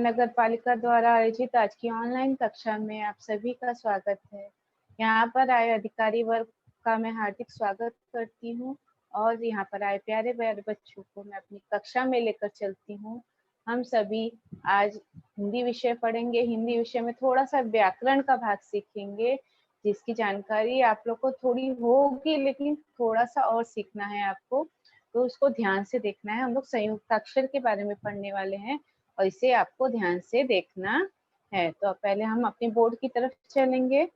नगर पालिका द्वारा आयोजित आज की ऑनलाइन कक्षा में आप सभी का स्वागत है। यहाँ पर आए अधिकारी वर्ग का मैं हार्दिक स्वागत करती हूँ और यहाँ पर आए प्यारे प्यारे बच्चों को मैं अपनी कक्षा में लेकर चलती हूँ। हम सभी आज हिंदी विषय पढ़ेंगे। हिंदी विषय में थोड़ा सा व्याकरण का भाग सीखेंगे, जिसकी जानकारी आप लोग को थोड़ी होगी, लेकिन थोड़ा सा और सीखना है आपको, तो उसको ध्यान से देखना है। हम लोग संयुक्ताक्षर के बारे में पढ़ने वाले हैं और इसे आपको ध्यान से देखना है। तो पहले हम अपने बोर्ड की तरफ चलेंगे।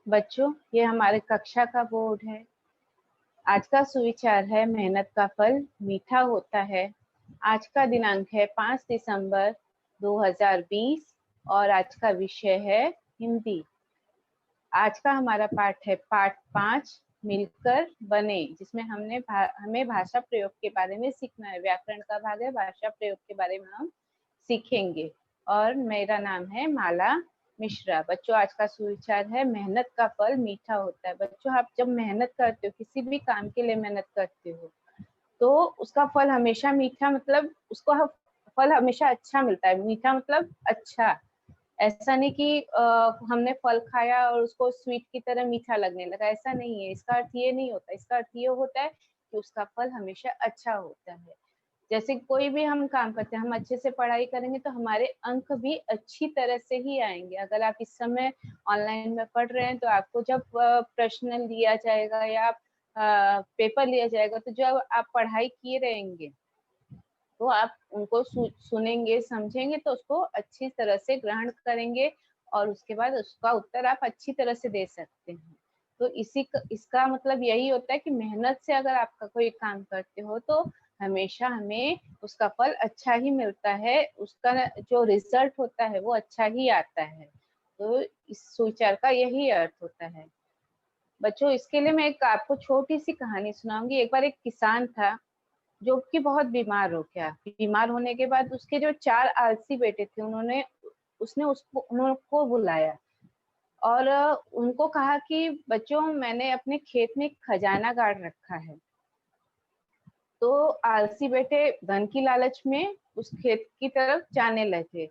बच्चों, ये हमारे कक्षा का बोर्ड है। आज का सुविचार है, मेहनत का फल मीठा होता है। आज का दिनांक है 5 दिसंबर 2020 और आज का विषय है हिंदी। आज का हमारा पाठ है पाठ 5, मिलकर बने, जिसमें हमें भाषा प्रयोग के बारे में सीखना है। व्याकरण का भाग है, भाषा प्रयोग के बारे में हम सीखेंगे। और मेरा नाम है माला मिश्रा। बच्चों, आज का सुविचार है, मेहनत का फल मीठा होता है। बच्चों, आप जब मेहनत करते हो, किसी भी काम के लिए मेहनत करते हो, तो उसका फल हमेशा मीठा, मतलब उसको फल हमेशा अच्छा मिलता है। मीठा मतलब अच्छा, ऐसा नहीं कि हमने फल खाया और उसको स्वीट की तरह मीठा लगने लगा, ऐसा नहीं है। इसका अर्थ ये नहीं होता। इसका अर्थ ये होता है कि उसका फल हमेशा अच्छा होता है। जैसे कोई भी हम काम करते हैं, हम अच्छे से पढ़ाई करेंगे तो हमारे अंक भी अच्छी तरह से ही आएंगे। अगर आप इस समय ऑनलाइन में पढ़ रहे हैं, तो आपको जब प्रश्न लिया जाएगा या पेपर लिया जाएगा, तो जब आप पढ़ाई किए रहेंगे तो आप उनको सुनेंगे, समझेंगे, तो उसको अच्छी तरह से ग्रहण करेंगे और उसके बाद उसका उत्तर आप अच्छी तरह से दे सकते हैं। तो इसका मतलब यही होता है कि मेहनत से अगर आपका कोई काम करते हो तो हमेशा हमें उसका फल अच्छा ही मिलता है, उसका जो रिजल्ट होता है वो अच्छा ही आता है। तो इस सुविचार का यही अर्थ होता है। बच्चों, इसके लिए मैं एक आपको छोटी सी कहानी सुनाऊंगी। एक बार एक किसान था जो कि बहुत बीमार हो गया। बीमार होने के बाद उसके जो 4 आलसी बेटे थे, उसने उनको बुलाया और उनको कहा कि बच्चों, मैंने अपने खेत में एक खजाना गाड़ रखा है। तो आलसी बेटे धन की लालच में उस खेत की तरफ जाने लगे।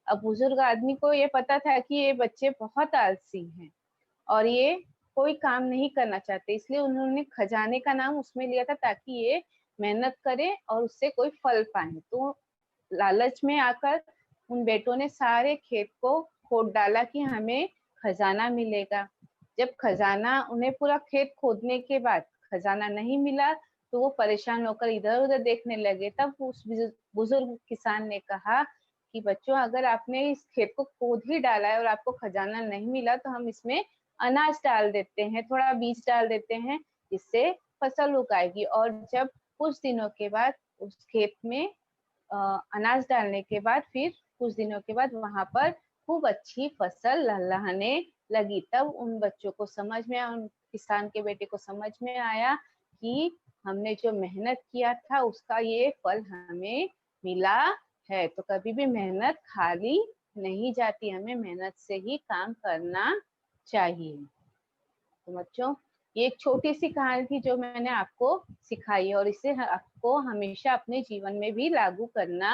अब बुजुर्ग आदमी को ये पता था कि ये बच्चे बहुत आलसी हैं और ये कोई काम नहीं करना चाहते, इसलिए उन्होंने खजाने का नाम उसमें लिया था ताकि ये मेहनत करे और उससे कोई फल पाए। तो लालच में आकर उन बेटों ने सारे खेत को खोद डाला कि हमें खजाना मिलेगा। जब खजाना, उन्हें पूरा खेत खोदने के बाद खजाना नहीं मिला, तो वो परेशान होकर इधर उधर देखने लगे। तब उस बुजुर्ग किसान ने कहा कि बच्चों, अगर आपने इस खेत को खोद ही डाला है और आपको खजाना नहीं मिला, तो हम इसमें अनाज डाल देते हैं, थोड़ा बीज डाल देते हैं, जिससे फसल उगाएगी। और जब कुछ दिनों के बाद उस खेत में अनाज डालने के बाद फिर कुछ दिनों के बाद वहां पर खूब अच्छी फसल लहलहाने लगी। तब उन बच्चों को समझ में आया, उन किसान के बेटे को समझ में आया कि हमने जो मेहनत किया था उसका ये फल हमें मिला है। तो कभी भी मेहनत खाली नहीं जाती, हमें मेहनत से ही काम करना चाहिए। तो बच्चों, ये एक छोटी सी कहानी थी जो मैंने आपको सिखाई और इसे आपको हमेशा अपने जीवन में भी लागू करना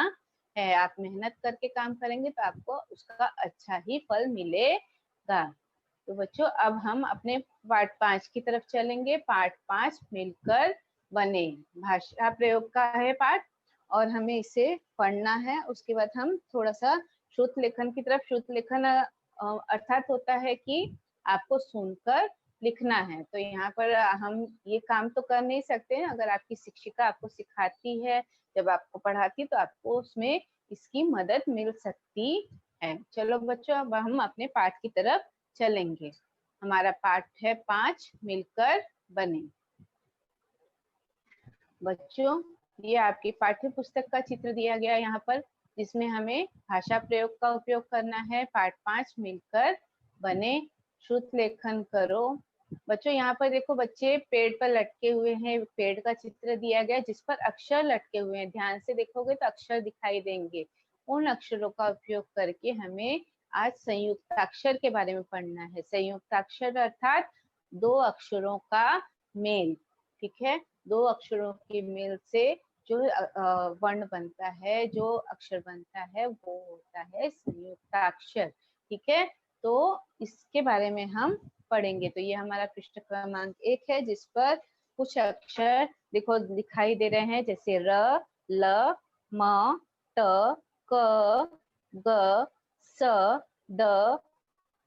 है। आप मेहनत करके काम करेंगे तो आपको उसका अच्छा ही फल मिलेगा। तो बच्चों, अब हम अपने पाठ 5 की तरफ चलेंगे। पाठ 5, मिलकर बने, भाषा प्रयोग का है पाठ और हमें इसे पढ़ना है। उसके बाद हम थोड़ा सा श्रुत लेखन की तरफ। श्रुत लेखन अर्थात होता है कि आपको सुनकर लिखना है। तो यहाँ पर हम ये काम तो कर नहीं सकते। अगर आपकी शिक्षिका आपको सिखाती है, जब आपको पढ़ाती है, तो आपको उसमें इसकी मदद मिल सकती है। चलो बच्चों, अब हम अपने पाठ की तरफ चलेंगे। हमारा पाठ है 5, मिलकर बने। बच्चों, ये आपकी पाठ्य पुस्तक का चित्र दिया गया है यहाँ पर, जिसमें हमें भाषा प्रयोग का उपयोग करना है। पाठ 5, मिलकर बने। श्रुत लेखन करो, बच्चों यहाँ पर देखो, बच्चे पेड़ पर लटके हुए हैं, पेड़ का चित्र दिया गया जिस पर अक्षर लटके हुए हैं। ध्यान से देखोगे तो अक्षर दिखाई देंगे। उन अक्षरों का उपयोग करके हमें आज संयुक्ताक्षर के बारे में पढ़ना है। संयुक्ताक्षर अर्थात दो अक्षरों का मेल, ठीक है। दो अक्षरों के मेल से जो वर्ण बनता है, जो अक्षर बनता है, वो होता है संयुक्ताक्षर, ठीक है। तो इसके बारे में हम पढ़ेंगे। तो ये हमारा पृष्ठ क्रमांक 1 है, जिस पर कुछ अक्षर देखो दिखाई दे रहे हैं, जैसे र, ल, म, ट, क, ग, स, द,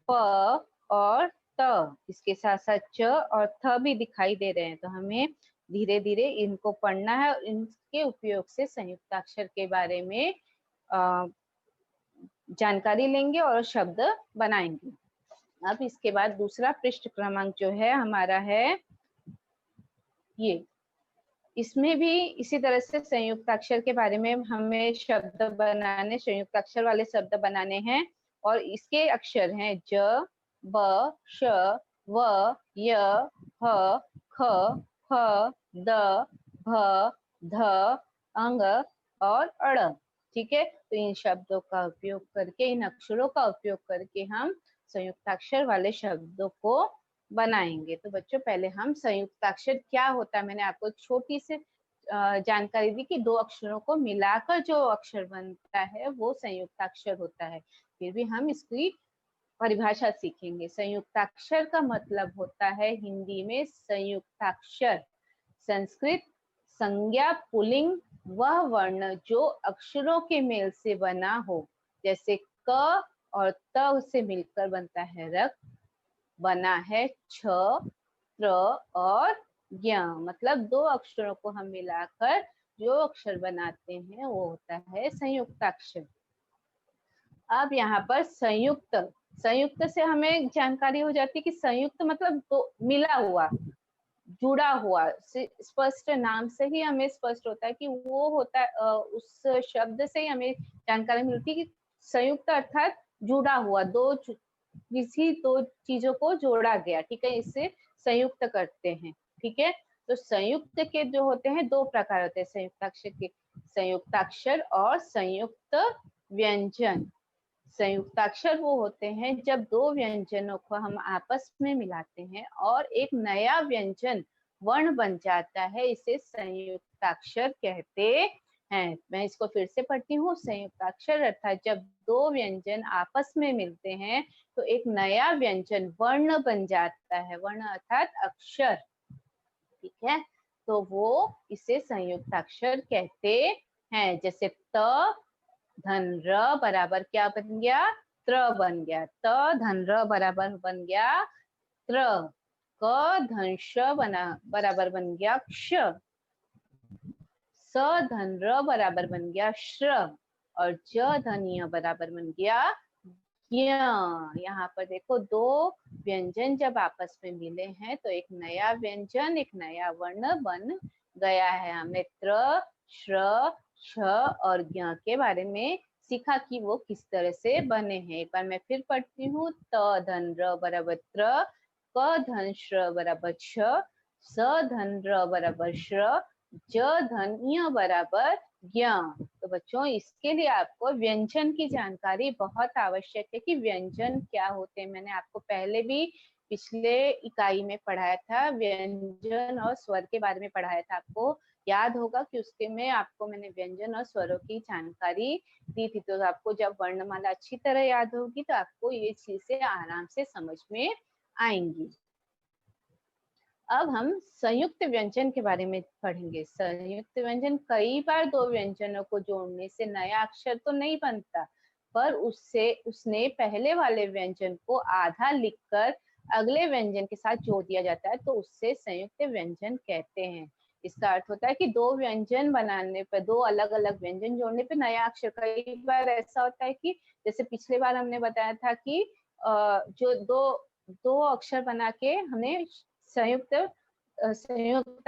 प और त। इसके साथ साथ च और थ भी दिखाई दे रहे हैं। तो हमें धीरे धीरे इनको पढ़ना है और इनके उपयोग से संयुक्ताक्षर के बारे में जानकारी लेंगे और शब्द बनाएंगे। अब इसके बाद दूसरा पृष्ठ क्रमांक जो है हमारा है ये। इसमें भी इसी तरह से संयुक्ताक्षर के बारे में हमें शब्द बनाने, संयुक्ताक्षर वाले शब्द बनाने हैं। और इसके अक्षर हैं ज, ब, श, व, य, ह, ख, फ, द, भ, ध, अंग और अड़, ठीक है। तो इन शब्दों का उपयोग करके, इन अक्षरों का उपयोग करके हम संयुक्ताक्षर वाले शब्दों को बनाएंगे। तो बच्चों पहले हम संयुक्ताक्षर क्या होता है, मैंने आपको एक छोटी सी जानकारी दी कि दो अक्षरों को मिलाकर जो अक्षर बनता है वो संयुक्ताक्षर होता है। फिर भी हम इसकी परिभाषा सीखेंगे। संयुक्ताक्षर का मतलब होता है हिंदी में संयुक्ताक्षर, संस्कृत संज्ञा पुल्लिंग वह वर्ण जो अक्षरों के मेल से बना हो। जैसे क और त से मिलकर बनता है रक, बना है छ, त्र और ज्ञ, मतलब दो अक्षरों को हम मिलाकर जो अक्षर बनाते हैं वो होता है संयुक्ताक्षर। अब यहाँ पर संयुक्त, संयुक्त से हमें जानकारी हो जाती है कि संयुक्त मतलब दो मिला हुआ, जुड़ा हुआ। स्पष्ट नाम से ही हमें स्पष्ट होता है कि वो होता है, उस शब्द से ही हमें जानकारी मिलती है कि संयुक्त अर्थात जुड़ा हुआ, दो किसी दो चीजों को जोड़ा गया, ठीक है, इससे संयुक्त करते हैं, ठीक है। तो संयुक्त के जो होते हैं दो प्रकार होते हैं संयुक्ताक्षर के, संयुक्ताक्षर और संयुक्त व्यंजन। संयुक्ताक्षर वो होते हैं जब दो व्यंजनों को हम आपस में मिलाते हैं और एक नया व्यंजन वर्ण बन जाता है, इसे संयुक्ताक्षर कहते हैं। मैं इसको फिर से पढ़ती हूँ। संयुक्ताक्षर अर्थात जब दो व्यंजन आपस में मिलते हैं तो एक नया व्यंजन वर्ण बन जाता है, वर्ण अर्थात अक्षर, ठीक है। तो वो इसे संयुक्ताक्षर कहते हैं। जैसे त धन र बराबर क्या बन गया, त्र बन गया। त धन र बराबर बन गया त्र। क धन श बना बराबर बन गया क्ष। स धन र बराबर बन गया श्र। और ज धन य बराबर बन गया य। यहाँ पर देखो दो व्यंजन जब आपस में मिले हैं तो एक नया व्यंजन, एक नया वर्ण बन गया है। हमने त्र, श्र, छ और ज्ञ के बारे में सीखा कि वो किस तरह से बने हैं। एक बार मैं फिर पढ़ती हूँ। त धन र बराबर त्र, क धन श्र बराबर छ, स धन र बराबर श्र, ज धन य बराबर ज्ञ। तो बच्चों इसके लिए आपको व्यंजन की जानकारी बहुत आवश्यक है कि व्यंजन क्या होते हैं। मैंने आपको पहले भी पिछले इकाई में पढ़ाया था, व्यंजन और स्वर के बारे में पढ़ाया था। आपको याद होगा कि उसके में आपको मैंने व्यंजन और स्वरों की जानकारी दी थी। तो आपको जब वर्णमाला अच्छी तरह याद होगी तो आपको ये चीजें आराम से समझ में आएंगी। अब हम संयुक्त व्यंजन के बारे में पढ़ेंगे। संयुक्त व्यंजन कई बार दो व्यंजनों को जोड़ने से नया अक्षर तो नहीं बनता, पर उसने पहले वाले व्यंजन को आधा लिखकर अगले व्यंजन के साथ जोड़ दिया जाता है, तो उससे संयुक्त व्यंजन कहते हैं। इसका अर्थ होता है कि दो व्यंजन बनाने पर, दो अलग अलग व्यंजन जोड़ने पर नया अक्षर। कई बार ऐसा होता है कि जैसे पिछले बार हमने बताया था कि जो दो अक्षर बना के हमने संयुक्त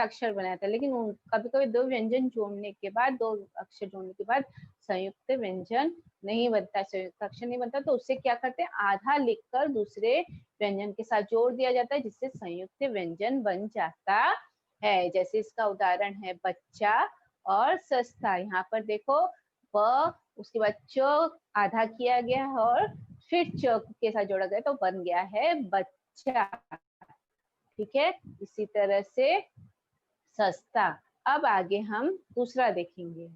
अक्षर बनाया था, लेकिन कभी कभी दो व्यंजन जोड़ने के बाद, दो अक्षर जोड़ने के बाद संयुक्त व्यंजन नहीं बनता, संयुक्त अक्षर नहीं बनता, तो उससे क्या करते हैं, आधा लिखकर दूसरे व्यंजन के साथ जोड़ दिया जाता है, जिससे संयुक्त व्यंजन बन जाता है। जैसे इसका उदाहरण है बच्चा और सस्ता। यहाँ पर देखो ब, उसके बाद च आधा किया गया और फिर च के साथ जोड़ा गया तो बन गया है बच्चा। ठीक है, इसी तरह से सस्ता। अब आगे हम दूसरा देखेंगे।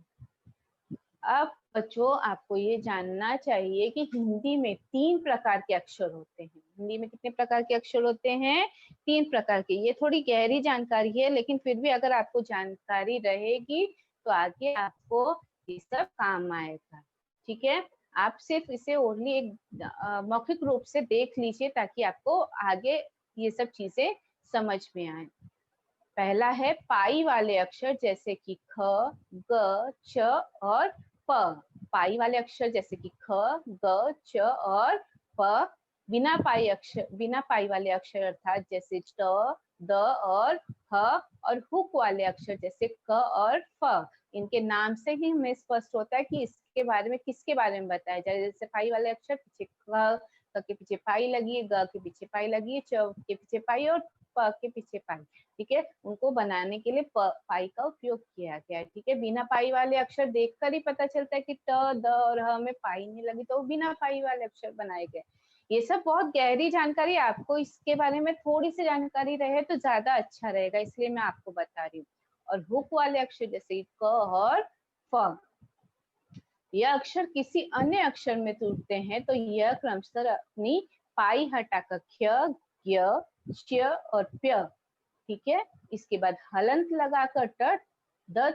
अब बच्चों आपको ये जानना चाहिए कि हिंदी में 3 प्रकार के अक्षर होते हैं। हिंदी में कितने प्रकार के अक्षर होते हैं? 3 प्रकार के। ये थोड़ी गहरी जानकारी है, लेकिन फिर भी अगर आपको जानकारी रहेगी तो आगे आपको ये सब काम आएगा। ठीक है, आप सिर्फ इसे ओनली एक मौखिक रूप से देख लीजिए ताकि आपको आगे ये सब चीजें समझ में आए। पहला है पाई वाले अक्षर जैसे कि ख, ग, च और प। पाई वाले अक्षर जैसे कि ख, ग, च और प। बिना पाई वाले अक्षर अर्थात जैसे ट, द और ह। और हुक वाले अक्षर जैसे क और फ। इनके नाम से ही हमें स्पष्ट होता है कि इसके बारे में किसके बारे में बताया जाए। जैसे पाई वाले अक्षर पीछे क के पीछे पाई लगी है, ग के पीछे पाई लगी है, च के पीछे पाई और प के पीछे पाई। ठीक है, उनको बनाने के लिए पाई का उपयोग किया गया है। ठीक है, बिना पाई वाले अक्षर देखकर ही पता चलता है कि ट, द और ह में पाई नहीं लगी, तो बिना पाई वाले अक्षर बनाए गए। ये सब बहुत गहरी जानकारी, आपको इसके बारे में थोड़ी सी जानकारी रहे तो ज्यादा अच्छा रहेगा, इसलिए मैं आपको बता रही हूँ। और हुक वाले अक्षर जैसे क और फ, यह अक्षर किसी अन्य अक्षर में टूटते हैं तो यह क्रमशः अपनी पाई हटाकर क्ष, ज्ञ, च्य और प्य। ठीक है, इसके बाद हलंत लगाकर ट, द,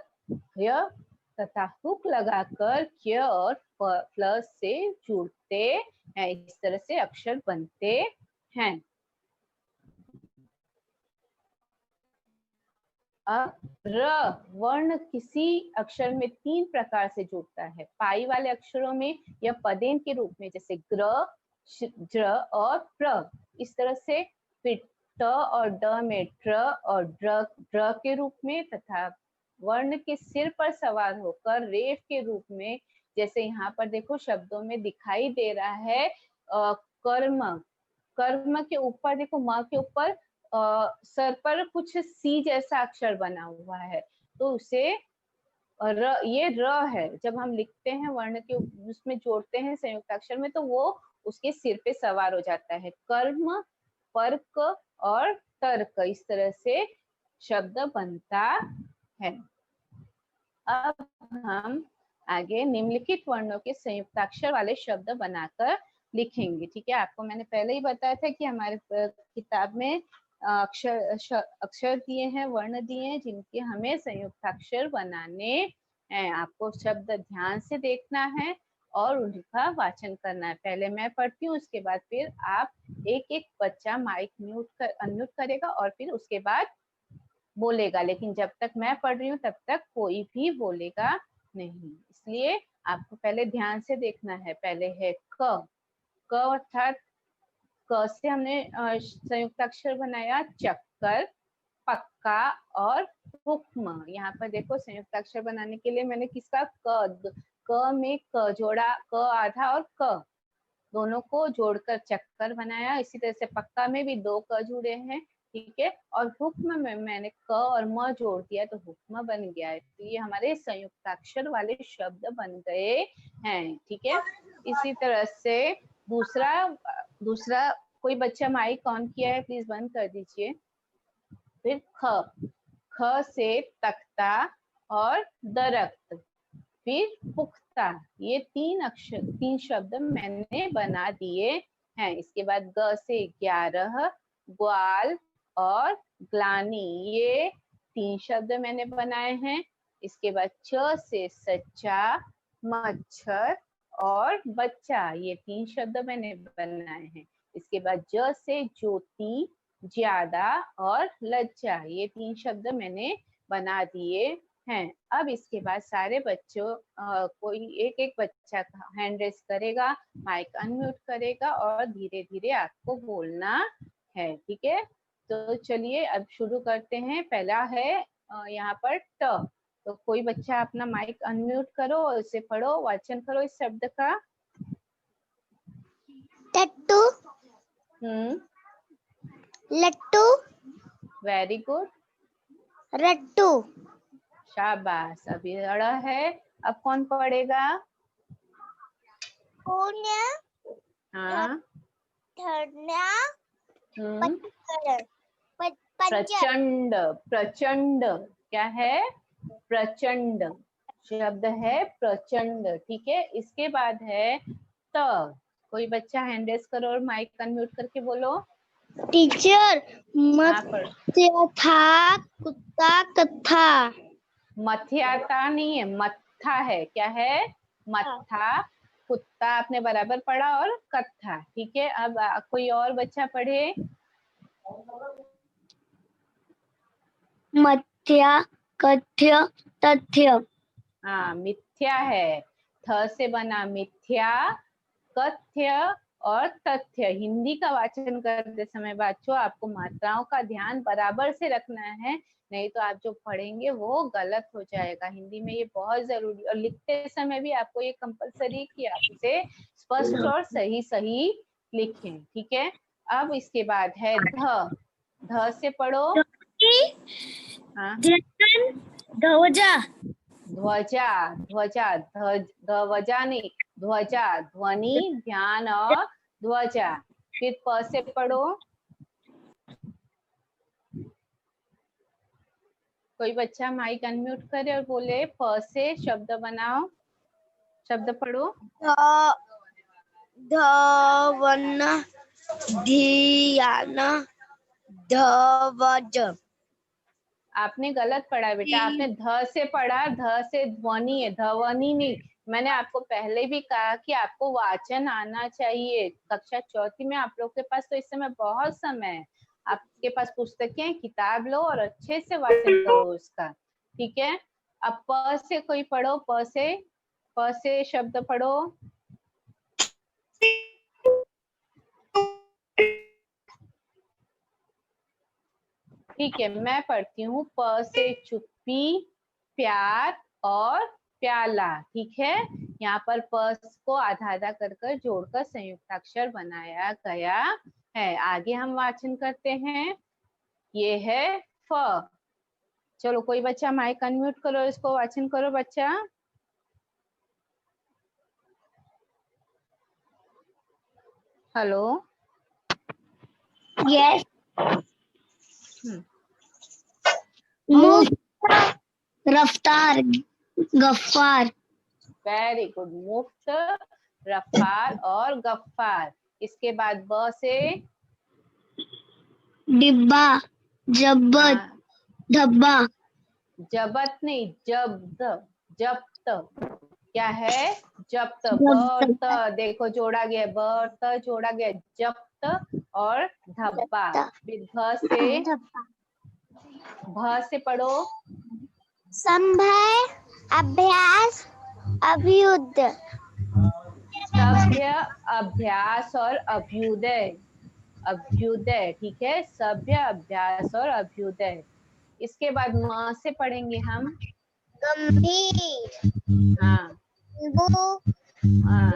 य तथा हुक लगाकर क्य और प्लस से जुड़ते हैं। इस तरह से अक्षर बनते हैं। अब र वर्ण किसी अक्षर में 3 प्रकार से जुड़ता है। पाई वाले अक्षरों में यह पदेन के रूप में जैसे ग्र, ज और प्र, इस तरह से। फिर ट और ड में ट्र और ड्र के रूप में, तथा वर्ण के सिर पर सवार होकर रेफ के रूप में, जैसे यहाँ पर देखो शब्दों में दिखाई दे रहा है कर्म। कर्म के ऊपर देखो, म के ऊपर सर पर कुछ सी जैसा अक्षर बना हुआ है, तो उसे ये र है। जब हम लिखते हैं वर्ण के उसमें जोड़ते हैं संयुक्त अक्षर में, तो वो उसके सिर पे सवार हो जाता है। कर्म, पर्क और तर्क, इस तरह से शब्द बनता है। अब हम आगे निम्नलिखित वर्णों के संयुक्ताक्षर वाले शब्द बनाकर लिखेंगे। ठीक है, आपको मैंने पहले ही बताया था कि हमारे किताब में अक्षर दिए हैं, वर्ण दिए हैं, जिनके हमें संयुक्ताक्षर बनाने हैं। आपको शब्द ध्यान से देखना है और उनका वाचन करना है। पहले मैं पढ़ती हूँ, उसके बाद फिर आप एक एक बच्चा माइक अनम्यूट करेगा और फिर उसके बाद बोलेगा, लेकिन जब तक मैं पढ़ रही हूँ तब तक कोई भी बोलेगा नहीं, इसलिए आपको पहले ध्यान से देखना है। पहले है क, क अर्थात क से हमने संयुक्त अक्षर बनाया चक्कर, पक्का और हुक्म। यहाँ पर देखो संयुक्त अक्षर बनाने के लिए मैंने किसका क में क जोड़ा, क आधा और क दोनों को जोड़कर चक्कर बनाया। इसी तरह से पक्का में भी 2 क जुड़े हैं। ठीक है, और हुक्म में मैंने क और म जोड़ दिया तो हुक्म बन गया है। तो ये हमारे संयुक्ताक्षर वाले शब्द बन गए हैं। ठीक है, इसी तरह से दूसरा कोई बच्चा माइक ऑन किया है, प्लीज बंद कर दीजिए। फिर ख से तख्ता और दरख्त, फिर पुख्ता, ये 3 शब्द मैंने बना दिए हैं। इसके बाद ग से 11, ग्वाल और ग्लानी, ये 3 शब्द मैंने बनाए हैं। इसके बाद च से सच्चा, मच्छर और बच्चा, ये 3 शब्द मैंने बनाए हैं। इसके बाद ज से ज्योति, ज्यादा और लज्जा, ये 3 शब्द मैंने बना दिए हैं। अब इसके बाद सारे बच्चों कोई एक एक बच्चा हैंड रेस करेगा, माइक अनम्यूट करेगा और धीरे धीरे आपको बोलना है। ठीक है, तो चलिए अब शुरू करते हैं। पहला है यहाँ पर ट। तो कोई बच्चा अपना माइक अनम्यूट करो और इसे पढ़ो, वाचन करो इस शब्द का। टट्टू, लट्टू, वेरी गुड, रट्टू, शाबाश। अभी अड़ा है, अब कौन पढ़ेगा? कोन्या, हाँ, धरना, हम्म, पंचर, प्रचंड। प्रचंड क्या है? प्रचंड शब्द है, प्रचंड। ठीक है, इसके बाद है त। कोई बच्चा हैंड रेस करो और माइक अनम्यूट करके बोलो। टीचर, हाँ, पर था, कुत्ता, कथा। मथ्याता नहीं है, मत्था है। क्या है? मत्था। कुत्ता आपने बराबर पढ़ा, और कथा। ठीक है, अब कोई और बच्चा पढ़े। मथ्या, कथ्य, तथ्य। हाँ, मिथ्या है, थ से बना मिथ्या, कथ्य और तथ्य। हिंदी का वाचन करते समय बच्चों आपको मात्राओं का ध्यान बराबर से रखना है, नहीं तो आप जो पढ़ेंगे वो गलत हो जाएगा। हिंदी में ये बहुत जरूरी, और लिखते समय भी आपको ये कंपलसरी कि आप इसे स्पष्ट और सही सही लिखें। ठीक है, अब इसके बाद है ध। ध से पढ़ो। हाँ, ध्वजा, ध्वजा। ध्वजा, ध्वजा नहीं, ध्वजा। ध्वनि, ध्यान और ध्वजा। फिर प से पढ़ो। कोई बच्चा माइक अनम्यूट करे और बोले प से शब्द बनाओ, शब्द पढ़ो। धवन, धियान, धवज। आपने गलत पढ़ा बेटा, आपने ध से पढ़ा, ध से ध्वनि है, ध्वनि नहीं। मैंने आपको पहले भी कहा कि आपको वाचन आना चाहिए। कक्षा चौथी में आप लोग के पास तो इस समय बहुत समय है, आपके पास पुस्तकें, किताब लो और अच्छे से वाचन करो उसका। ठीक है, अब प से कोई पढ़ो। प से शब्द पढ़ो। ठीक है, मैं पढ़ती हूँ। प से चुप्पी, प्यार और प्याला। ठीक है, यहाँ पर प को आधा आधा कर कर जोड़कर संयुक्ताक्षर बनाया गया है। आगे हम वाचन करते हैं, ये है फ। चलो कोई बच्चा माइक अनम्यूट करो, इसको वाचन करो बच्चा। Hello, yes. मुफ्त, रफ्तार, गफ्फार। वेरी गुड, मुफ्त, रफ्तार और गफ्फार। इसके बाद ब से डिब्बा, जब्बत, धब्बा। जबत नहीं, जब्त। जब्त क्या है? जब्त। बर्त, देखो जोड़ा गया, बर्त जोड़ा गया, जब्त और धब्बा। फिर भ से पढ़ो। संभय, अभ्यास, अभ्युदय। सभ्य, अभ्यास और अभ्युदय। अभ्युदय, ठीक है, सभ्य, अभ्यास और अभ्युदय। इसके बाद म से पढ़ेंगे हम। गंभीर, हाँ, हाँ,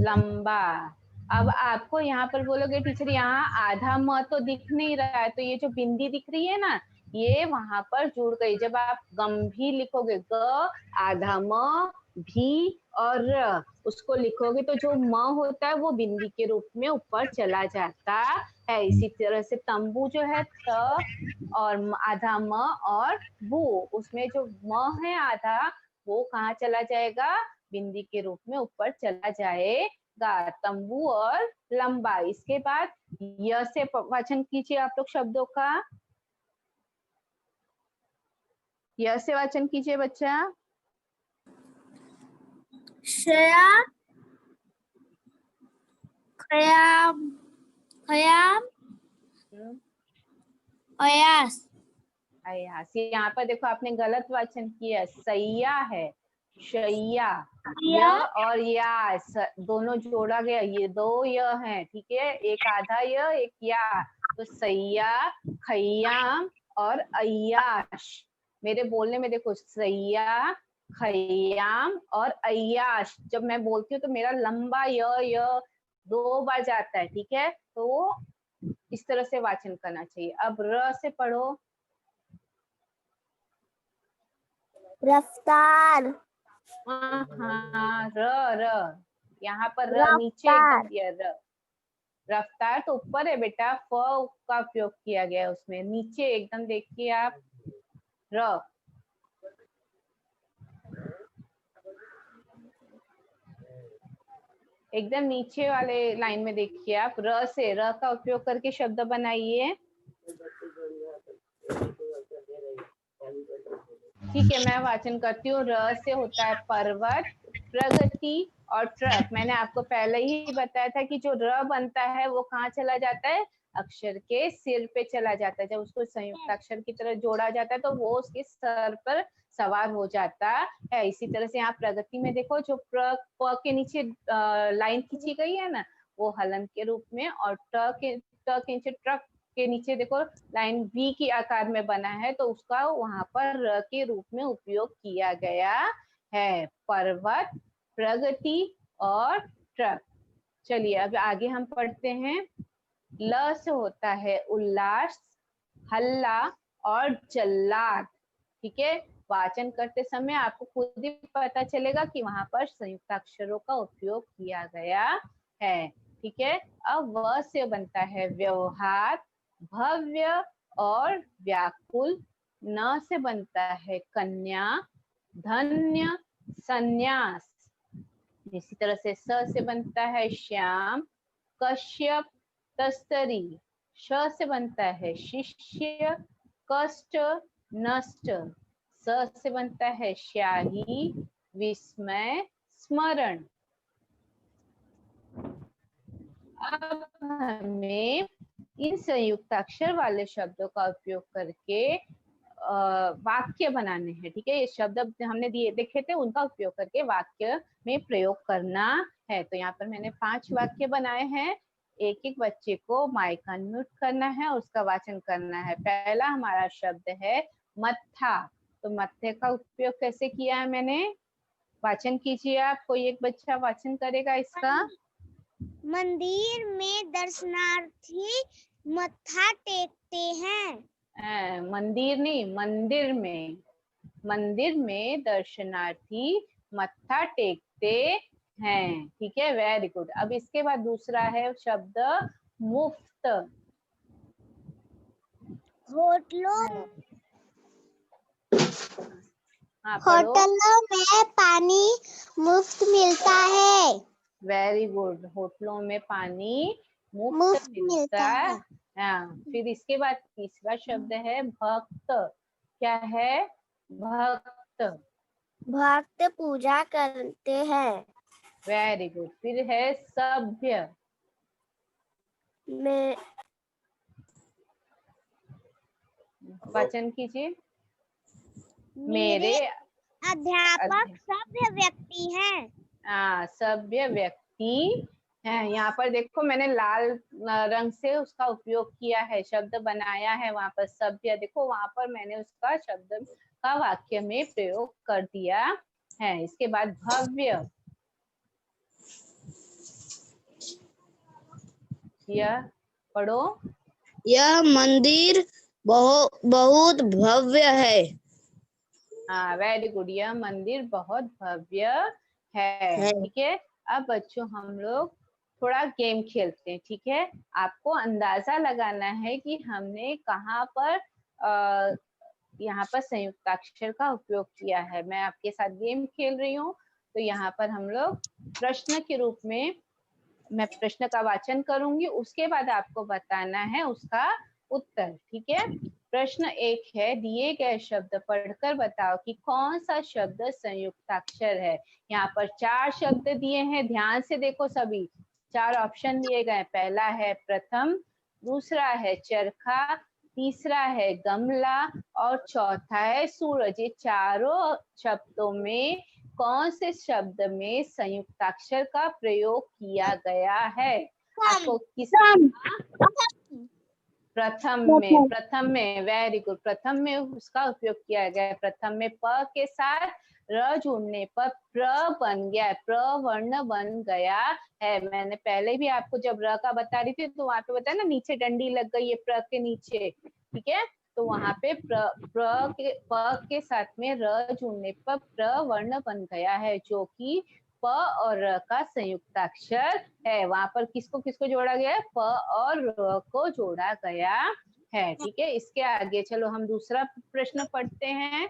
लंबा। अब आपको यहाँ पर बोलोगे टीचर यहाँ आधा म तो दिख नहीं रहा है, तो ये जो बिंदी दिख रही है ना, ये वहां पर जुड़ गई। जब आप गंभीर लिखोगे, ग आधा म, भी और र, उसको लिखोगे तो जो म होता है वो बिंदी के रूप में ऊपर चला जाता है। इसी तरह से तंबू जो है त और आधा म और बू, उसमें जो म है आधा, वो कहाँ चला जाएगा? बिंदी के रूप में ऊपर चला जाएगा। तंबू और लंबा। इसके बाद य से वाचन कीजिए आप लोग शब्दों का। य से वाचन कीजिए बच्चा। शया, खयाम, खयाम, अयास। अयास। यहाँ पर देखो आपने गलत वाचन किया, सैया है, शैया। य और या दोनों जोड़ा गया, ये दो य है। ठीक है, एक आधा य, एक या, तो सैया, खयाम और अय्याश। मेरे बोलने में देखो, सैया, खयाम और अय्याश। जब मैं बोलती हूँ तो मेरा लंबा य 2 बार जाता है, ठीक है। तो इस तरह से वाचन करना चाहिए। अब र से पढ़ो। रफ्तार, हाँ, र यहाँ पर र नीचे एकदम रफ्तार, दिया, र। रफ्तार तो ऊपर है बेटा, फ का उपयोग किया गया है उसमें, नीचे एकदम देखिए आप, र। एकदम नीचे वाले लाइन में देखिए आप, र से, र का उपयोग करके शब्द बनाइए। ठीक है, मैं वाचन करती हूँ। र से होता है पर्वत, प्रगति और ट्रक। मैंने आपको पहले ही बताया था कि जो र बनता है वो कहाँ चला जाता है, अक्षर के सिर पे चला जाता है। जब उसको संयुक्त अक्षर की तरह जोड़ा जाता है तो वो उसके सर पर सवार हो जाता है। इसी तरह से यहाँ प्रगति में देखो, जो प के नीचे लाइन खींची गई है ना, वो हलन के रूप में, और ट के नीचे, ट्रक के नीचे देखो लाइन वी की आकार में बना है, तो उसका वहां पर र के रूप में उपयोग किया गया है। पर्वत, प्रगति और ट्रक। चलिए अब आगे हम पढ़ते हैं। ल से होता है उल्लास, हल्ला और जल्लाद। ठीक है, वाचन करते समय आपको खुद ही पता चलेगा कि वहां पर संयुक्त अक्षरों का उपयोग किया गया है। ठीक है, अब व से बनता है व्यवहार, भव्य और व्याकुल। न से बनता है कन्या, धन्य, संन्यास। इसी तरह से स से बनता है श्याम, कश्यप, तस्तरी। श से बनता है शिष्य, कष्ट, नष्ट। स से बनता है स्याही, विस्मय, स्मरण। अब हमें इन संयुक्त अक्षर वाले शब्दों का उपयोग करके वाक्य बनाने हैं। ठीक है, ये शब्द हमने दिए देखे थे, उनका उपयोग करके वाक्य में प्रयोग करना है। तो यहाँ पर मैंने 5 वाक्य बनाए हैं। एक एक बच्चे को माइक अनम्यूट करना है, उसका वाचन करना है। पहला हमारा शब्द है मत्था। तो मत्थे का उपयोग कैसे किया है मैंने, वाचन कीजिए आप। कोई एक बच्चा वाचन करेगा इसका। मंदिर में दर्शनार्थी मत्था टेकते हैं। मंदिर नहीं, मंदिर में, मंदिर में दर्शनार्थी मत्था टेकते हैं। ठीक है, वेरी गुड। अब इसके बाद दूसरा है शब्द मुफ्त। होटलों हाँ, पढ़ो। होटलों में पानी मुफ्त मिलता है। वेरी गुड, होटलों में पानी मुफ्त मिलता मिलता है। हाँ। फिर इसके बाद तीसरा शब्द है भक्त। क्या है, भक्त। भक्त पूजा करते हैं। Very good. फिर है सभ्य। में वचन कीजिए। मेरे अध्यापक सभ्य व्यक्ति हैं। सभ्य व्यक्ति है। यहाँ पर देखो मैंने लाल रंग से उसका उपयोग किया है, शब्द बनाया है वहां पर सभ्य। देखो वहां पर मैंने उसका शब्द का वाक्य में प्रयोग कर दिया है। इसके बाद भव्य। यह पढ़ो। यह मंदिर बहुत भव्य है। हाँ, वेरी गुड। यह मंदिर बहुत भव्य है। ठीक है, अब बच्चों हम लोग थोड़ा गेम खेलते हैं। ठीक है, आपको अंदाजा लगाना है कि हमने कहाँ पर यहाँ पर संयुक्ताक्षर का उपयोग किया है। मैं आपके साथ गेम खेल रही हूँ। तो यहाँ पर हम लोग प्रश्न के रूप में, मैं प्रश्न का वाचन करूंगी, उसके बाद आपको बताना है उसका उत्तर। ठीक है, प्रश्न 1 है, दिए गए शब्द पढ़कर बताओ कि कौन सा शब्द संयुक्ताक्षर है। यहाँ पर 4 शब्द दिए हैं, ध्यान से देखो सभी। 4 ऑप्शन दिए गए। पहला है प्रथम, दूसरा है चरखा, तीसरा है गमला और चौथा है सूरज। ये चारों शब्दों में कौन से शब्द में संयुक्ताक्षर का प्रयोग किया गया है? आपको किस प्रथम में, वेरी गुड, प्रथम में उसका उपयोग किया गया है। प्रथम में प के साथ र जुड़ने पर प्र बन गया है, प्र वर्ण बन गया है। मैंने पहले भी आपको जब र का बता रही थी तो वहां पे बताया ना, नीचे डंडी लग गई है प्र के नीचे, ठीक है, तो वहां पे प के साथ में र जुड़ने पर प्र वर्ण बन गया है, जो कि प और र का संयुक्ताक्षर है। वहां पर किसको किसको जोड़ा गया है? प और र को जोड़ा गया है, ठीक है। इसके आगे चलो हम दूसरा प्रश्न पढ़ते हैं।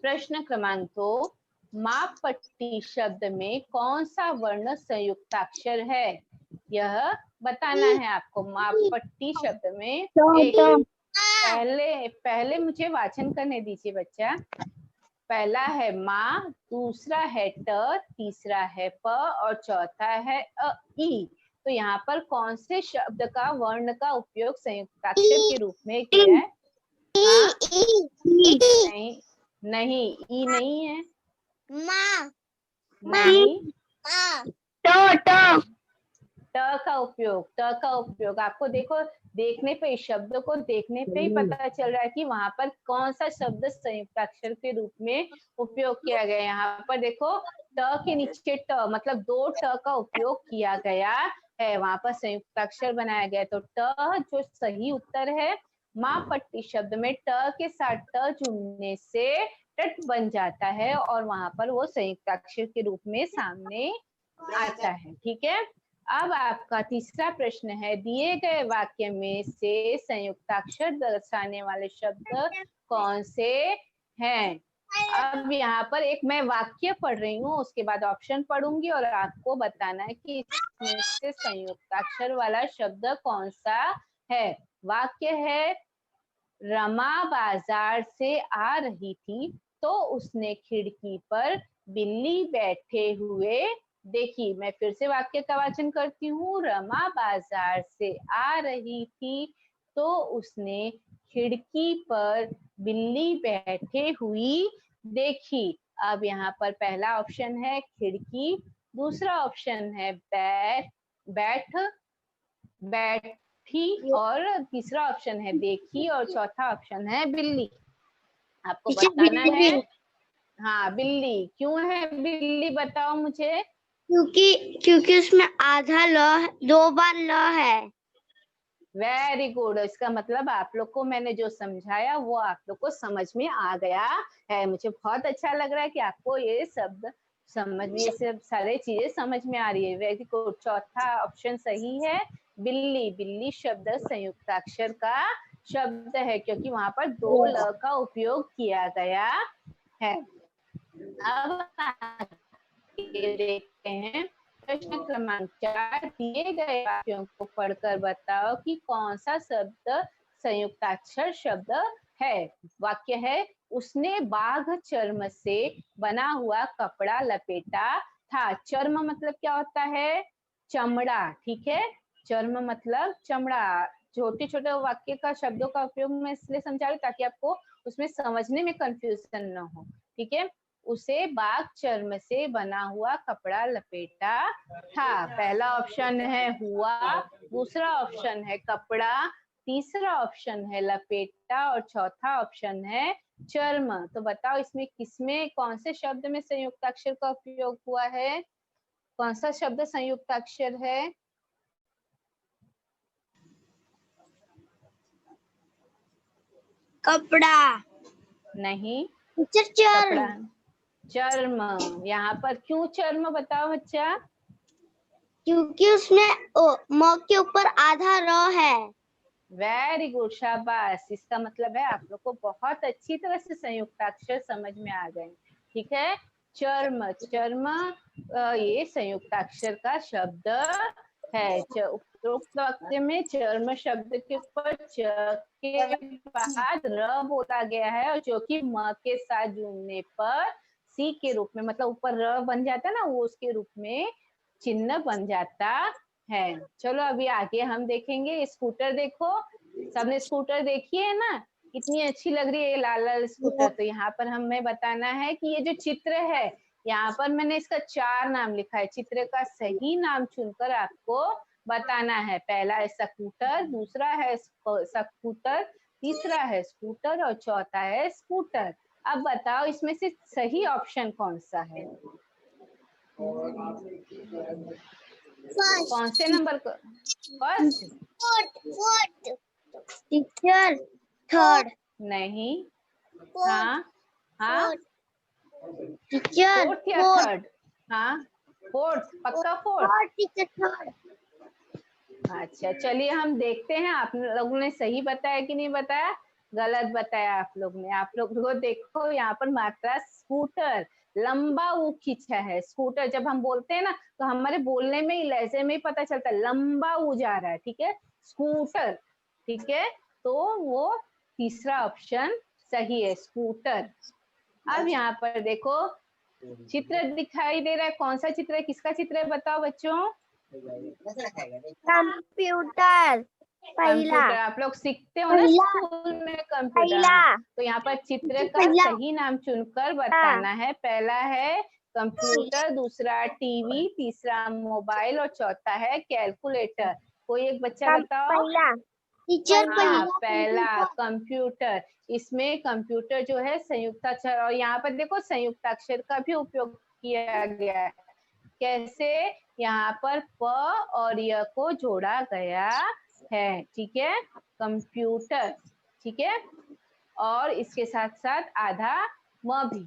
प्रश्न क्रमांक 2, माप पट्टी शब्द में कौन सा वर्ण संयुक्ताक्षर है? यह बताना है आपको। माप पट्टी शब्द में एक पहले मुझे वाचन करने दीजिए बच्चा। पहला है माँ, दूसरा है ट, तीसरा है प और चौथा है ई। तो यहाँ पर कौन से शब्द का वर्ण का उपयोग संयुक्ताक्षर के रूप में किया है? हाँ? नहीं, नहीं, ई नहीं है। नहीं, ट का उपयोग आपको देखो, देखने पे, शब्द को देखने पे ही पता चल रहा है कि वहां पर कौन सा शब्द संयुक्ताक्षर के रूप में उपयोग किया गया है। यहाँ पर देखो, ट के नीचे ट, मतलब 2 ट का उपयोग किया गया है, वहां पर संयुक्ताक्षर बनाया गया। तो ट जो सही उत्तर है। माँ पट्टी शब्द में ट के साथ ट जुड़ने से टट बन जाता है और वहां पर वो संयुक्ताक्षर के रूप में सामने आता है, ठीक है। अब आपका तीसरा प्रश्न है, दिए गए वाक्य में से संयुक्ताक्षर दर्शाने वाले शब्द कौन से हैं? अब यहाँ पर एक मैं वाक्य पढ़ रही हूँ, उसके बाद ऑप्शन पढ़ूंगी और आपको बताना है कि इसमें से संयुक्ताक्षर वाला शब्द कौन सा है। वाक्य है, रमा बाजार से आ रही थी तो उसने खिड़की पर बिल्ली बैठे हुए देखी। मैं फिर से वाक्य का वाचन करती हूँ। रमा बाजार से आ रही थी तो उसने खिड़की पर बिल्ली बैठे हुई देखी। अब यहाँ पर पहला ऑप्शन है खिड़की, दूसरा ऑप्शन है बैठ, बैठी, और तीसरा ऑप्शन है देखी, और चौथा ऑप्शन है बिल्ली। आपको बताना है। हाँ, बिल्ली। क्यों है बिल्ली, बताओ मुझे। क्योंकि उसमें आधा ल, 2 बार ल है। Very good. इसका मतलब आप लोग को मैंने जो समझाया वो आप लोग को समझ में आ गया है। मुझे बहुत अच्छा लग रहा है कि आपको ये शब्द समझ में, ये सब सारे चीजें समझ में आ रही है। Very good. चौथा ऑप्शन सही है, बिल्ली। बिल्ली शब्द संयुक्ताक्षर का शब्द है क्योंकि वहां पर 2 ल का उपयोग किया गया है। अब देखते हैं प्रश्न क्रमांक 4, दिए गए वाक्यों को पढ़कर बताओ कि कौन सा शब्द संयुक्ताक्षर शब्द है। वाक्य है, उसने बाघ चर्म से बना हुआ कपड़ा लपेटा था। चर्म मतलब क्या होता है? चमड़ा, ठीक है। चर्म मतलब चमड़ा। छोटे छोटे वाक्य का शब्दों का उपयोग मैं इसलिए समझा रही हूँ ताकि आपको उसमें समझने में कंफ्यूजन न हो, ठीक है। उसे बाघ चर्म से बना हुआ कपड़ा लपेटा था। पहला ऑप्शन है हुआ, दूसरा ऑप्शन है कपड़ा, तीसरा ऑप्शन है लपेटा और चौथा ऑप्शन है चर्म। तो बताओ इसमें किसमें, कौन से शब्द में संयुक्ताक्षर का उपयोग हुआ है? कौन सा शब्द संयुक्ताक्षर है? कपड़ा नहीं, कपड़ा। चर्म। यहाँ पर क्यों चर्म, बताओ बच्चा। क्योंकि उसमें म के ऊपर आधा र है। वेरी गुड, शाबाश। इसका मतलब है आप लोग को बहुत अच्छी तरह से संयुक्ताक्षर समझ में आ गए, ठीक है। चर्म, चर्म ये संयुक्ताक्षर का शब्द है। उपरोक्त वाक्य में चर्म शब्द के ऊपर च के बाद र बोला गया है और जो कि म के साथ जुड़ने पर सी के रूप में, मतलब ऊपर र बन जाता है ना, वो उसके रूप में चिन्ह बन जाता है। चलो अभी आगे हम देखेंगे। स्कूटर देखो, सबने स्कूटर देखी है ना, कितनी अच्छी लग रही है ये लाल लाल स्कूटर। तो यहाँ पर हमें बताना है कि ये जो चित्र है, यहाँ पर मैंने इसका 4 नाम लिखा है। चित्र का सही नाम चुनकर आपको बताना है। पहला है स्कूटर, दूसरा है स्कूटर, तीसरा है स्कूटर और चौथा है स्कूटर। अब बताओ इसमें से सही ऑप्शन कौन सा है? कौन से नंबर को? फर्स्ट? Teacher third. नहीं। हाँ हाँ, टीचर फोर्थ या थर्ड? हाँ फोर्थ, पक्का फोर्थ। Teacher third. अच्छा चलिए हम देखते हैं आप लोगों ने सही बताया कि नहीं बताया। गलत बताया आप लोग ने। आप लोग को देखो यहाँ पर मात्रा स्कूटर, लंबा ऊ खींचा है। स्कूटर जब हम बोलते हैं ना तो हमारे बोलने में ही, लहजे में ही पता चलता है लंबा ऊ जा रहा है, ठीक है, स्कूटर, ठीक है। तो वो तीसरा ऑप्शन सही है, स्कूटर। अब यहाँ पर देखो चित्र दिखाई दे रहा है, कौन सा चित्र है, किसका चित्र है बताओ बच्चों? कंप्यूटर पहला। कंप्यूटर आप लोग सीखते हो ना स्कूल में कंप्यूटर। हाँ, तो यहाँ पर चित्र का सही नाम चुनकर बताना है। पहला है कंप्यूटर, दूसरा टीवी, तीसरा मोबाइल और चौथा है कैलकुलेटर। कोई एक बच्चा बताओ। टीचर पहला कंप्यूटर। इसमें कंप्यूटर जो है संयुक्ताक्षर, और यहाँ पर देखो संयुक्ताक्षर का भी उपयोग किया गया है। कैसे? यहाँ पर प और य को जोड़ा गया है, ठीक है, कंप्यूटर, ठीक है। और इसके साथ साथ आधा म भी,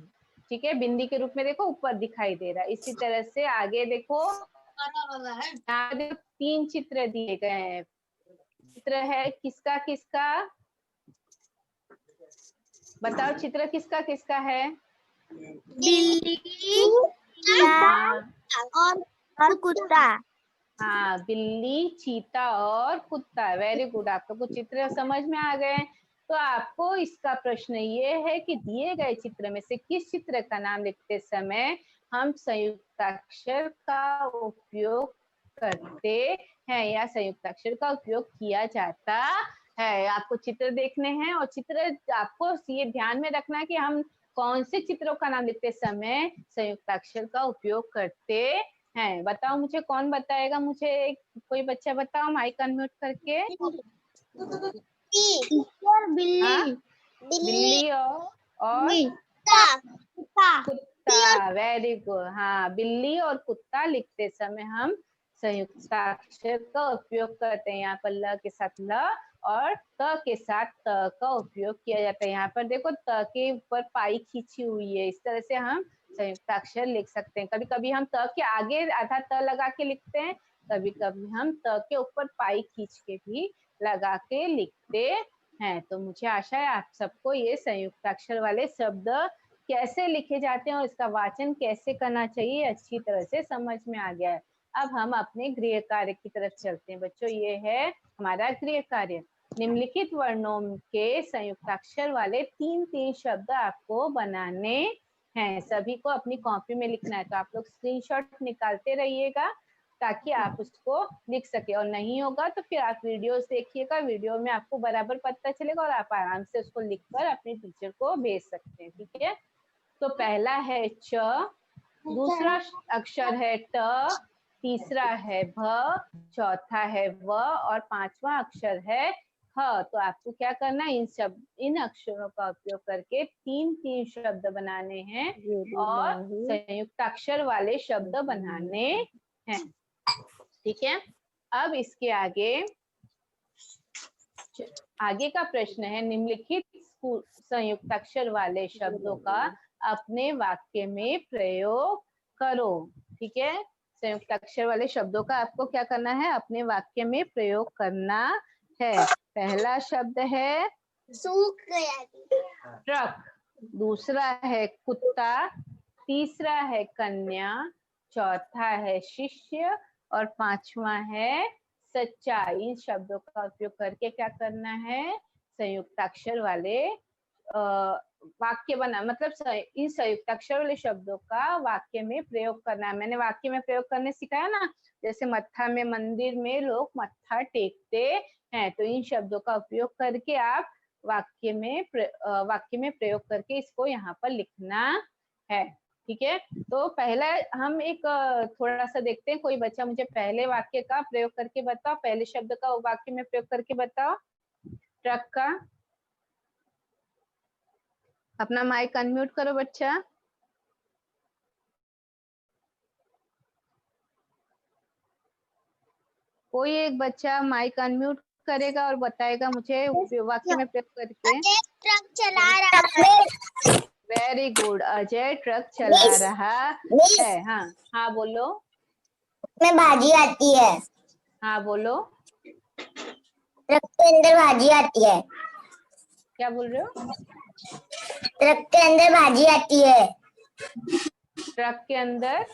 ठीक है, बिंदी के रूप में देखो ऊपर दिखाई दे रहा है। इसी तरह से आगे देखो, यहाँ देखो 3 चित्र दिए गए हैं। चित्र है किसका किसका बताओ, चित्र किसका किसका है? बिल्ली और कुत्ता। हाँ, बिल्ली, चीता और कुत्ता। वेरी गुड, आप लोग को चित्र समझ में आ गए। तो आपको इसका प्रश्न ये है कि दिए गए चित्र में से किस चित्र का नाम लिखते समय हम संयुक्ताक्षर का उपयोग करते हैं या संयुक्ताक्षर का उपयोग किया जाता है। आपको चित्र देखने हैं और चित्र आपको ये ध्यान में रखना है कि हम कौन से चित्रों का नाम लिखते समय संयुक्ताक्षर का उपयोग करते हैं। बताओ मुझे, कौन बताएगा मुझे? कोई बच्चा बताओ माइक अनम्यूट करके। बिल्ली। बिल्ली और कुत्ता। Very good. हाँ, बिल्ली और कुत्ता लिखते समय हम संयुक्ताक्षर का उपयोग करते हैं। यहाँ पर ल के साथ ल और त के साथ त का उपयोग किया जाता है। यहाँ पर देखो त के ऊपर पाई खींची हुई है, इस तरह से हम संयुक्ताक्षर लिख सकते हैं। कभी कभी हम त के आगे आधा त लगा के लिखते हैं, कभी कभी हम त के ऊपर पाई खींच के भी लगा के लिखते हैं। तो मुझे आशा है आप सबको ये संयुक्ताक्षर वाले शब्द कैसे लिखे जाते हैं और इसका वाचन कैसे करना चाहिए अच्छी तरह से समझ में आ गया है। अब हम अपने गृह कार्य की तरफ चलते हैं बच्चों। ये है हमारा गृह कार्य। निम्नलिखित वर्णों के संयुक्ताक्षर वाले 3-3 शब्द आपको बनाने हैं। सभी को अपनी कॉपी में लिखना है, तो आप लोग स्क्रीनशॉट निकालते रहिएगा ताकि आप उसको लिख सके। और नहीं होगा तो फिर आप वीडियोस देखिएगा, वीडियो में आपको बराबर पता चलेगा और आप आराम से उसको लिखकर अपने टीचर को भेज सकते हैं, ठीक है। तो पहला है च, दूसरा अक्षर है ट, तीसरा है भ, चौथा है व और पांचवा अक्षर है ह। तो आपको क्या करना है, इन अक्षरों का उपयोग करके 3-3 शब्द बनाने हैं और संयुक्त अक्षर वाले शब्द बनाने हैं, ठीक है। अब इसके आगे का प्रश्न है, निम्नलिखित संयुक्ताक्षर वाले शब्दों का अपने वाक्य में प्रयोग करो, ठीक है। संयुक्ताक्षर वाले शब्दों का आपको क्या करना है, अपने वाक्य में प्रयोग करना है। पहला शब्द है ट्रक, दूसरा है कुत्ता, तीसरा है कन्या, चौथा है शिष्य और पांचवा है सच्चा। इन शब्दों का उपयोग करके क्या करना है, संयुक्ताक्षर वाले वाक्य बना, मतलब इन संयुक्ताक्षर वाले शब्दों का वाक्य में प्रयोग करना है। मैंने वाक्य में प्रयोग करने सिखाया ना, जैसे मत्था में, मंदिर में लोग मत्था टेकते हैं। तो इन शब्दों का उपयोग करके आप वाक्य में प्रयोग करके इसको यहाँ पर लिखना है। ठीक है। तो पहला हम एक थोड़ा सा देखते हैं, कोई बच्चा मुझे पहले वाक्य का प्रयोग करके बताओ, पहले शब्द का वाक्य में प्रयोग करके बताओ। ट्रक का, अपना माइक अनम्यूट करो बच्चा। कोई एक बच्चा माइक अनम्यूट करेगा और बताएगा मुझे वाक्य में प्रयोग करके। ट्रक चला रहा है। वेरी गुड, अजय ट्रक चला रहा है। हाँ हाँ बोलो। में भाजी आती है। हाँ बोलो। ट्रक के अंदर भाजी आती है। क्या बोल रहे हो? ट्रक के अंदर भाजी आती है। ट्रक के अंदर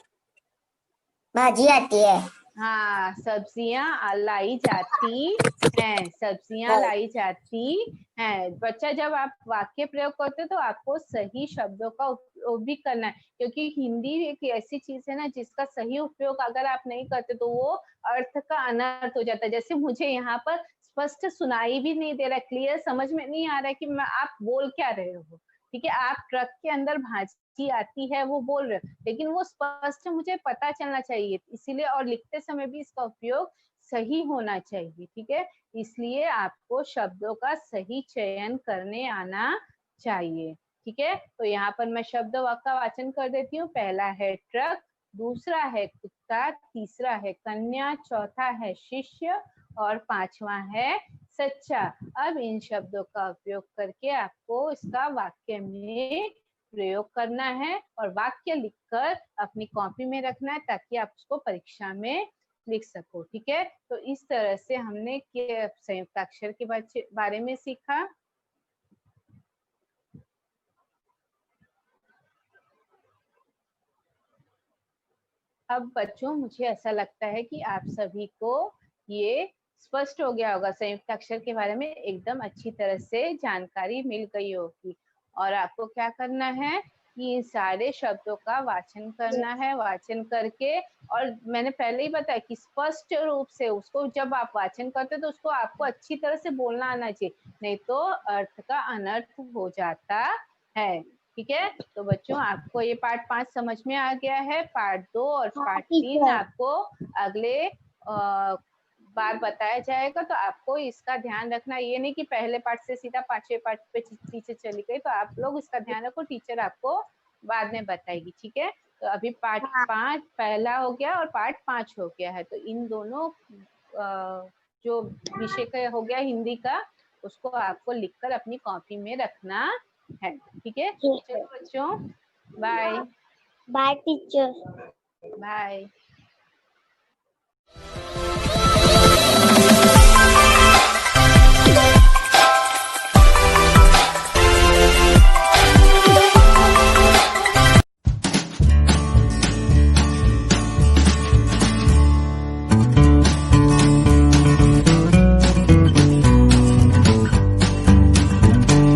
भाजी आती है। हाँ, सब्जियां लाई जाती हैं, सब्जियां लाई जाती हैं। बच्चा, जब आप वाक्य प्रयोग करते हो तो आपको सही शब्दों का उपयोग भी करना है, क्योंकि हिंदी एक ऐसी चीज है ना जिसका सही उपयोग अगर आप नहीं करते तो वो अर्थ का अनर्थ हो जाता है। जैसे मुझे यहाँ पर स्पष्ट सुनाई भी नहीं दे रहा, क्लियर समझ में नहीं आ रहा है कि आप बोल क्या रहे हो। ठीक है, आप ट्रक के अंदर भाजी आती है वो बोल रहे हो, लेकिन वो स्पष्ट मुझे पता चलना चाहिए, इसीलिए, और लिखते समय भी इसका उपयोग सही होना चाहिए। ठीक है, इसलिए आपको शब्दों का सही चयन करने आना चाहिए। ठीक है, तो यहाँ पर मैं शब्द का वाचन कर देती हूँ। पहला है ट्रक, दूसरा है कुत्ता, तीसरा है कन्या, चौथा है शिष्य और पांचवा है सच्चा। अब इन शब्दों का उपयोग करके आपको इसका वाक्य में प्रयोग करना है और वाक्य लिखकर अपनी कॉपी में रखना है ताकि आप उसको परीक्षा में लिख सको। ठीक है, तो इस तरह से हमने संयुक्त अक्षर के बारे में सीखा। अब बच्चों, मुझे ऐसा लगता है कि आप सभी को ये स्पष्ट हो गया होगा, संयुक्त अक्षर के बारे में एकदम अच्छी तरह से जानकारी मिल गई होगी। और आपको क्या करना है कि इन सारे शब्दों का वाचन करना है, वाचन करके, और मैंने पहले ही बताया कि स्पष्ट रूप से उसको जब आप वाचन करते तो उसको आपको अच्छी तरह से बोलना आना चाहिए, नहीं तो अर्थ का अनर्थ हो जाता है। ठीक है, तो बच्चों आपको ये पार्ट 5 समझ में आ गया है। पार्ट 2 और पार्ट 3 आपको अगले बार बताया जाएगा, तो आपको इसका ध्यान रखना। ये नहीं कि पहले पार्ट से सीधा 5वें पार्ट पे टीचर चली गई, तो आप लोग इसका ध्यान रखो, टीचर आपको बाद में बताएगी। ठीक है, तो अभी पार्ट 5 पहला हो गया और पार्ट 5 हो गया है, तो इन दोनों जो विषय का हो गया हिंदी का, उसको आपको लिखकर अपनी कॉपी में रखना है। ठीक है, चलो बच्चों, बाय बाय टीचर। बाय।